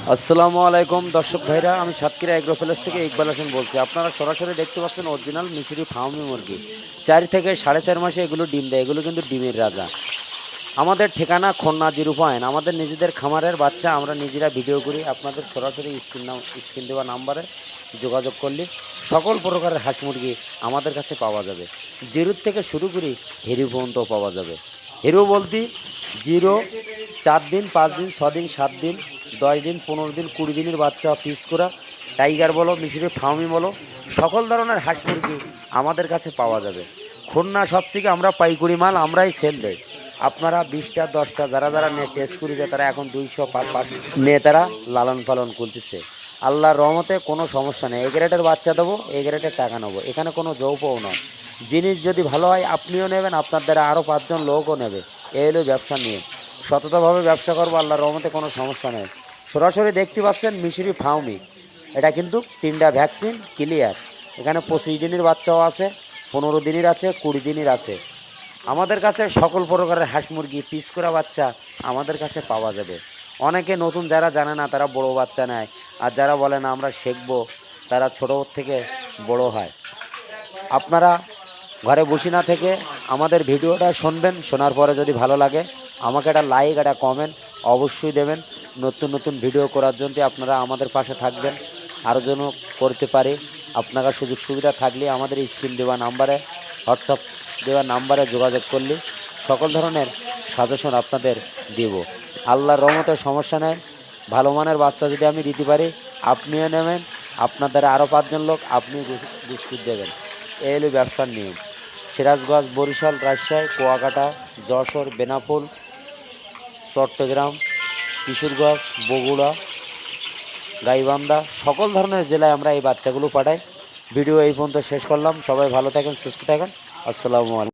আসসালামু আলাইকুম দর্শক ভাইরা, আমি সাতক্ষীরা এগ্রো প্যালেস থেকে ইকবাল হোসেন বলছি। আপনারা সরাসরি দেখতে পাচ্ছেন অরিজিনাল মিশরি ফার্মি মুরগি। 4 থেকে 4.5 মাসে এগুলো ডিম দেয়। এগুলো কিন্তু ডিমের রাজা। আমাদের ঠিকানা খুলনা 0 পয়েন্ট। আমাদের নিজেদের খামারের বাচ্চা আমরা নিজেরা ভিডিও করি। আপনাদের সরাসরি স্ক্রিন দেওয়া নাম্বারে যোগাযোগ করলে সকল প্রকারের হাঁস মুরগি আমাদের কাছে পাওয়া যাবে। জিরোর থেকে শুরু করি হিরো পর্যন্ত পাওয়া যাবে। হিরো বলতে 0, 4 দিন, 5 দিন, 6 দিন, 7 দিন, 10 দিন, 15 দিন, 20 দিনের বাচ্চা পিস করা, টাইগার বলো, মিশরি ফার্মি বলো, সকল ধরনের হাঁস মুরগি আমাদের কাছে পাওয়া যাবে। খুলনা সবথেকে আমরা পাইকারি মাল আমরাই সেল দেই। আপনারা 20টা 10টা যারা যারা নিয়ে টেস্ট করে যায় তারা এখন 200 500 নিয়ে তারা লালন পালন করতেছে। আল্লাহর রহমতে কোনো সমস্যা নেই। এ গ্রেডের বাচ্চা দেবো, এ গ্রেডের টাকা নেবো, এখানে কোনো যৌপও নয়। জিনিস যদি ভালো হয় আপনিও নেবেন, আপনার দ্বারা আরও 5 জন লোকও নেবে। এই হলো ব্যবসা নিয়ে সততাভাবে ব্যবসা করবো, আল্লাহর রহমতে কোনো সমস্যা নেই। সরাসরি দেখতে পাচ্ছেন মিশরি ফার্মি। এটা কিন্তু 3টা ভ্যাকসিন ক্লিয়ার। এখানে 25 দিনের বাচ্চাও আছে, 15 দিনের আছে, 20 দিনের আছে। আমাদের কাছে সকল প্রকারের হাঁস মুরগি পিস করা বাচ্চা আমাদের কাছে পাওয়া যাবে। অনেকে নতুন যারা জানে না তারা বড় বাচ্চা নেয়, আর যারা বলে না আমরা শিখবো তারা ছোটো থেকে বড় হয়। আপনারা ঘরে বসে না থেকে আমাদের ভিডিওটা শুনবেন, শোনার পরে যদি ভালো লাগে আমাকে একটা লাইক একটা কমেন্ট অবশ্যই দেবেন। নতুন নতুন ভিডিও করার জন্য আপনারা আমাদের পাশে থাকবেন, আরও যেন করতে পারি। আপনারা সুযোগ সুবিধা থাকলে আমাদের স্ক্রিন দেওয়া নাম্বারে, হোয়াটসঅ্যাপ দেওয়া নাম্বারে যোগাযোগ করলে সকল ধরনের সাজেশন আপনাদের দেব। আল্লাহর রহমতের সমস্যা নেই। ভালো মানের বাচ্চা যদি আমি দিতে পারি আপনিও নেবেন, আপনার দ্বারা আরও 5 জন লোক আপনি বিস্কুট দেবেন। এই হলো ব্যবসার নিয়ম। সিরাজগঞ্জ, বরিশাল, রাজশাহী, কুয়াকাটা, যশোর, বেনাপোল, চট্টগ্রাম, কিশোরগঞ্জ, বগুড়া, গাইবান্ধা সকল ধরনের জেলায় আমরা এই বাচ্চাগুলো পাঠাই। ভিডিও এই পর্যন্ত শেষ করলাম। সবাই ভালো থাকেন, সুস্থ থাকেন। আসসালামু আলাইকুম।